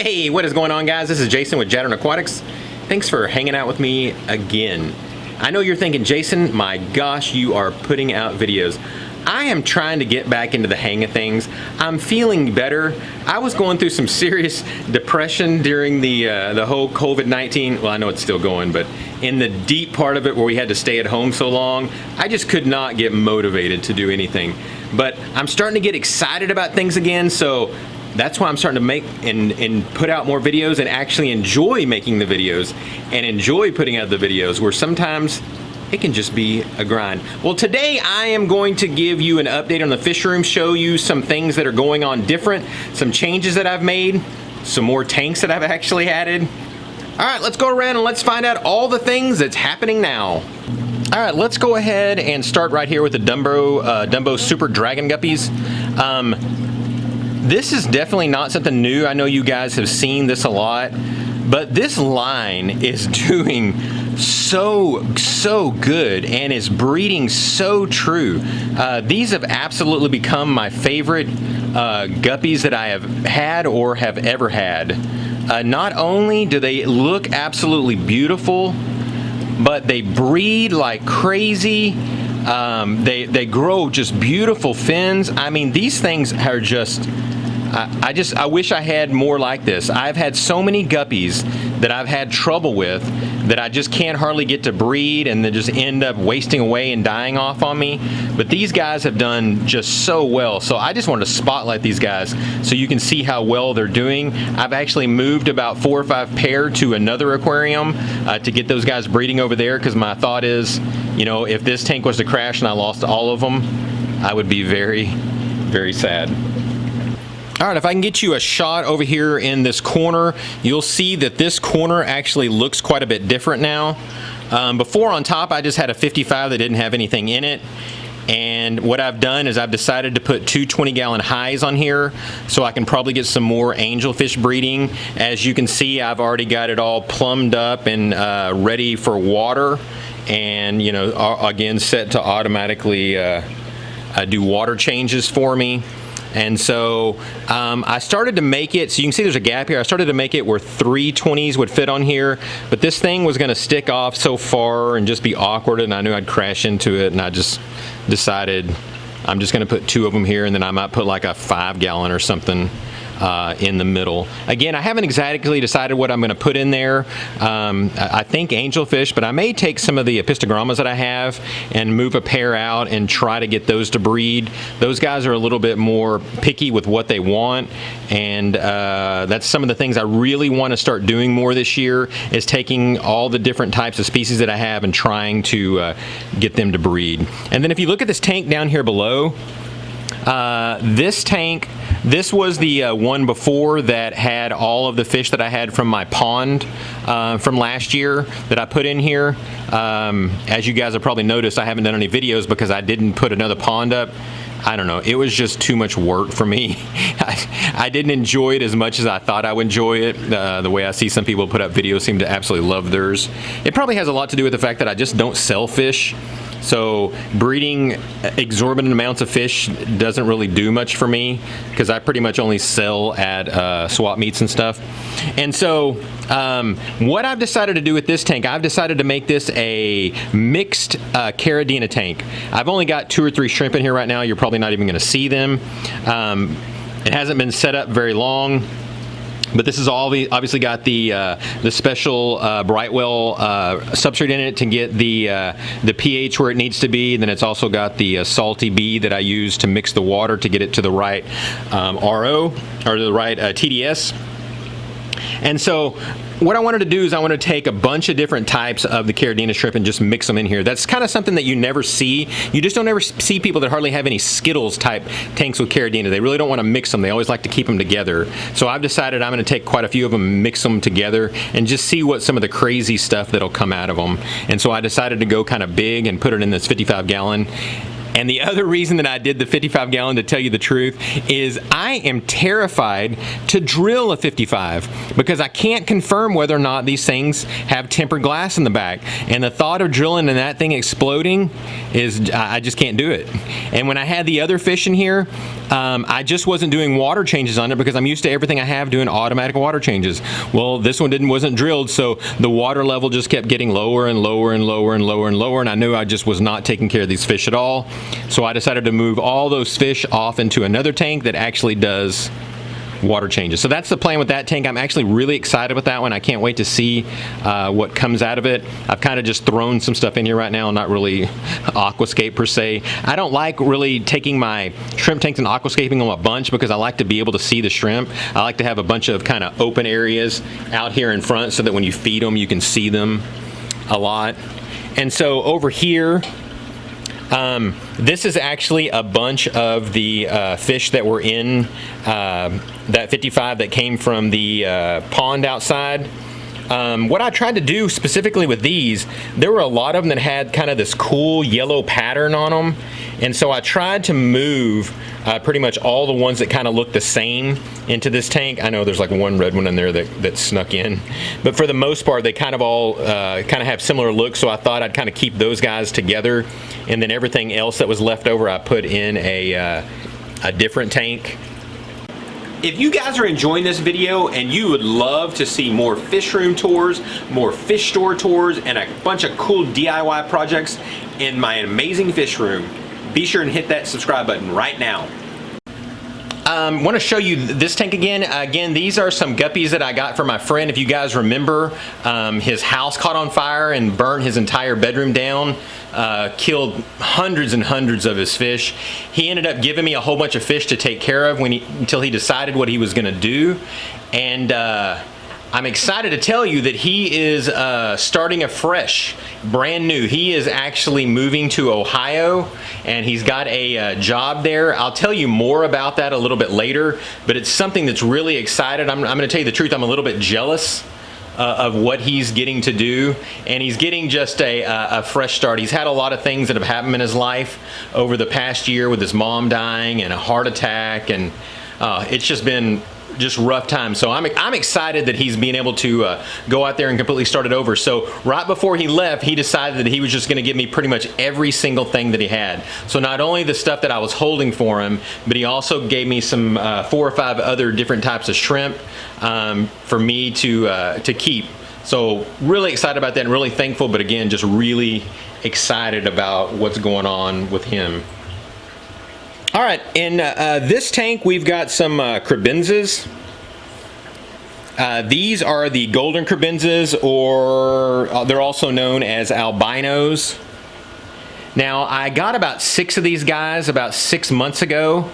Hey, what is going on, guys? This is Jason with Jadren Aquatics. Thanks for hanging out with me again. I know you're thinking, Jason, my gosh, you are putting out videos. I am trying to get back into the hang of things. I'm feeling better. I was going through some serious depression during the whole COVID-19. Well, I know it's still going, but in the deep part of it where we had to stay at home so long, I just could not get motivated to do anything. But I'm starting to get excited about things again, so that's why I'm starting to make and put out more videos and actually enjoy making the videos and enjoy putting out the videos, where sometimes it can just be a grind. Well, today I am going to give you an update on the fish room, show you some things that are going on different, some changes that I've made, some more tanks that I've actually added. All right, let's go around and let's find out all the things that's happening now. All right, let's go ahead and start right here with the Dumbo Super Dragon Guppies. This is definitely not something new. I know you guys have seen this a lot, but this line is doing so good and is breeding so true. These have absolutely become my favorite guppies that I have had or have ever had. Not only do they look absolutely beautiful, but they breed like crazy. They grow just beautiful fins. I mean, these things are just, I wish I had more like this. I've had so many guppies that I've had trouble with that I just can't hardly get to breed, and they just end up wasting away and dying off on me. But these guys have done just so well. So I just wanted to spotlight these guys so you can see how well they're doing. I've actually moved about 4 or 5 pair to another aquarium to get those guys breeding over there, because my thought is, you know, if this tank was to crash and I lost all of them, I would be very, very sad. All right, if I can get you a shot over here in this corner, you'll see that this corner actually looks quite a bit different now. Before, on top, I just had a 55 that didn't have anything in it. And what I've done is I've decided to put 2 20-gallon highs on here so I can probably get some more angelfish breeding. As you can see, I've already got it all plumbed up and ready for water. And, you know, again, set to automatically do water changes for me. And so I started to make it, so you can see there's a gap here. I started to make it where 3 20s would fit on here, but this thing was gonna stick off so far and just be awkward, and I knew I'd crash into it, and I just decided I'm just gonna put 2 of them here, and then I might put like a 5-gallon or something in the middle. Again, I haven't exactly decided what I'm going to put in there. I think angelfish, but I may take some of the epistogrammas that I have and move a pair out and try to get those to breed. Those guys are a little bit more picky with what they want, and that's some of the things I really want to start doing more this year, is taking all the different types of species that I have and trying to get them to breed. And then if you look at this tank down here below, this tank, this was the one before that had all of the fish that I had from my pond from last year that I put in here. As you guys have probably noticed, I haven't done any videos because I didn't put another pond up. I don't know, it was just too much work for me. I didn't enjoy it as much as I thought I would enjoy it. The way I see some people put up videos seem to absolutely love theirs. It probably has a lot to do with the fact that I just don't sell fish. So breeding exorbitant amounts of fish doesn't really do much for me, because I pretty much only sell at swap meets and stuff. And so what I've decided to do with this tank, I've decided to make this a mixed Caridina tank. I've only got 2 or 3 shrimp in here right now. You're probably not even going to see them. It hasn't been set up very long. But this is obviously got the special Brightwell substrate in it to get the pH where it needs to be. And then it's also got the salty B that I use to mix the water to get it to the right RO, or the right TDS. And so what I wanted to do is I want to take a bunch of different types of the Caridina shrimp and just mix them in here. That's kind of something that you never see. You just don't ever see people that hardly have any Skittles type tanks with Caridina. They really don't want to mix them. They always like to keep them together. So I've decided I'm going to take quite a few of them and mix them together and just see what some of the crazy stuff that'll come out of them. And so I decided to go kind of big and put it in this 55-gallon. And the other reason that I did the 55 gallon, to tell you the truth, is I am terrified to drill a 55 because I can't confirm whether or not these things have tempered glass in the back. And the thought of drilling and that thing exploding is, I just can't do it. And when I had the other fish in here, I just wasn't doing water changes on it because I'm used to everything I have doing automatic water changes. Well, this one wasn't drilled, so the water level just kept getting lower and lower and lower and lower and lower, and I knew I just was not taking care of these fish at all. So I decided to move all those fish off into another tank that actually does water changes. So that's the plan with that tank. I'm actually really excited with that one. I can't wait to see what comes out of it. I've kind of just thrown some stuff in here right now, not really aquascape per se. I don't like really taking my shrimp tanks and aquascaping them a bunch because I like to be able to see the shrimp. I like to have a bunch of kind of open areas out here in front so that when you feed them, you can see them a lot. And so over here, this is actually a bunch of the fish that were in that 55 that came from the pond outside. What I tried to do specifically with these, there were a lot of them that had kind of this cool yellow pattern on them, and so I tried to move pretty much all the ones that kind of look the same into this tank. I know there's like one red one in there that snuck in, but for the most part they kind of all kind of have similar looks, so I thought I'd kind of keep those guys together, and then everything else that was left over I put in a different tank. If you guys are enjoying this video and you would love to see more fish room tours, more fish store tours, and a bunch of cool DIY projects in my amazing fish room, be sure and hit that subscribe button right now. Want to show you this tank again. Again, these are some guppies that I got from my friend. If you guys remember, his house caught on fire and burned his entire bedroom down, killed hundreds and hundreds of his fish. He ended up giving me a whole bunch of fish to take care of until he decided what he was going to do. And I'm excited to tell you that he is starting afresh, brand new. He is actually moving to Ohio, and he's got a job there. I'll tell you more about that a little bit later, but it's something that's really exciting. I'm going to tell you the truth, I'm a little bit jealous of what he's getting to do, and he's getting just a fresh start. He's had a lot of things that have happened in his life over the past year with his mom dying and a heart attack, and it's just been rough time. So I'm excited that he's being able to go out there and completely start it over. So right before he left, he decided that he was just going to give me pretty much every single thing that he had. So not only the stuff that I was holding for him, but he also gave me some 4 or 5 other different types of shrimp for me to keep. So really excited about that and really thankful, but again, just really excited about what's going on with him. All right, in this tank we've got some crabenzas. These are the golden crabenzas, or they're also known as albinos. Now I got about 6 of these guys about 6 months ago,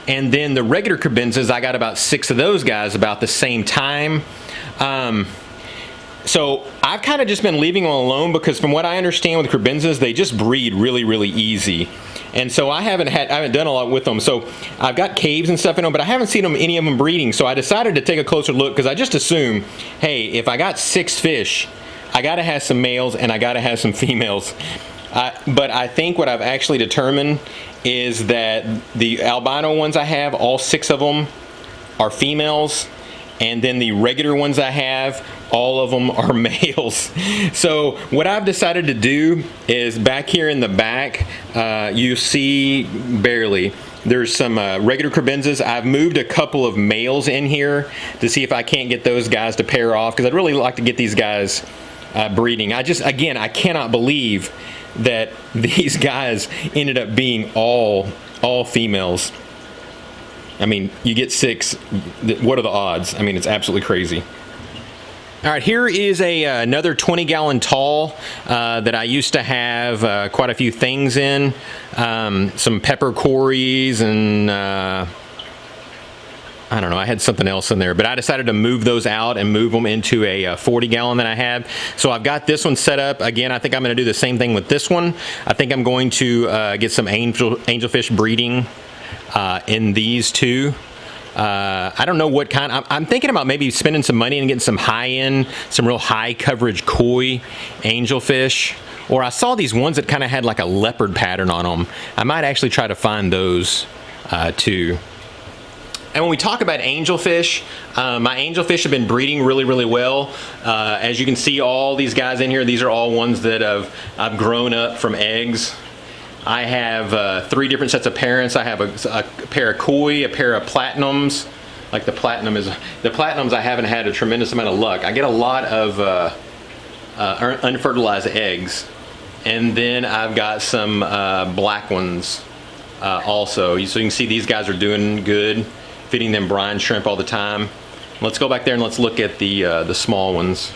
and then the regular crabenzas I got about 6 of those guys about the same time. So I've kind of just been leaving them alone because from what I understand with crabenzas, they just breed really, really easy. And so I haven't done a lot with them. So I've got caves and stuff in them, but I haven't seen any of them breeding. So I decided to take a closer look because I just assume, hey, if I got 6 fish, I got to have some males and I got to have some females. But I think what I've actually determined is that the albino ones I have, all 6 of them are females. And then the regular ones I have, all of them are males. So what I've decided to do is back here in the back, you see barely, there's some regular crabenzas. I've moved a couple of males in here to see if I can't get those guys to pair off, because I'd really like to get these guys breeding. Again, I cannot believe that these guys ended up being all females. I mean, you get 6, what are the odds? I mean, it's absolutely crazy. All right, here is another 20-gallon tall that I used to have quite a few things in. Some pepper quarries and I don't know, I had something else in there, but I decided to move those out and move them into a 40-gallon that I have. So I've got this one set up. Again, I think I'm going to do the same thing with this one. I think I'm going to get some angelfish breeding in these two. I don't know what kind. I'm thinking about maybe spending some money and getting some high-end, some real high coverage koi angelfish, Or I saw these ones that kind of had like a leopard pattern on them. I might actually try to find those too. And when we talk about angelfish, my angelfish have been breeding really, really well. As you can see, all these guys in here, these are all ones that I've grown up from eggs. I have 3 different sets of parents. I have a pair of koi, a pair of platinums. Like the platinums, I haven't had a tremendous amount of luck. I get a lot of unfertilized eggs. And then I've got some black ones also. So you can see these guys are doing good, feeding them brine shrimp all the time. Let's go back there and let's look at the small ones.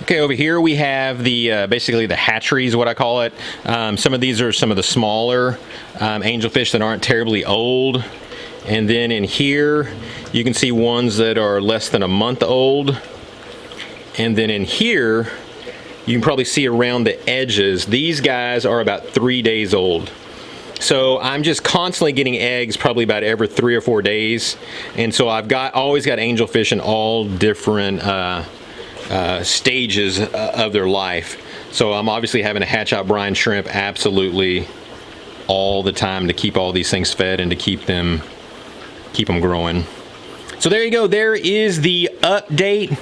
Okay, over here we have the basically the hatcheries, what I call it. Some of these are some of the smaller angelfish that aren't terribly old. And then in here you can see ones that are less than a month old. And then in here you can probably see around the edges, these guys are about 3 days old. So I'm just constantly getting eggs probably about every 3 or 4 days. And so I've always got angelfish in all different stages of their life. So I'm obviously having to hatch out brine shrimp absolutely all the time to keep all these things fed and to keep them growing. So there you go. There is the update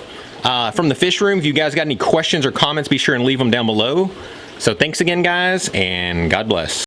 from the fish room. If you guys got any questions or comments, be sure and leave them down below. So thanks again, guys, and God bless.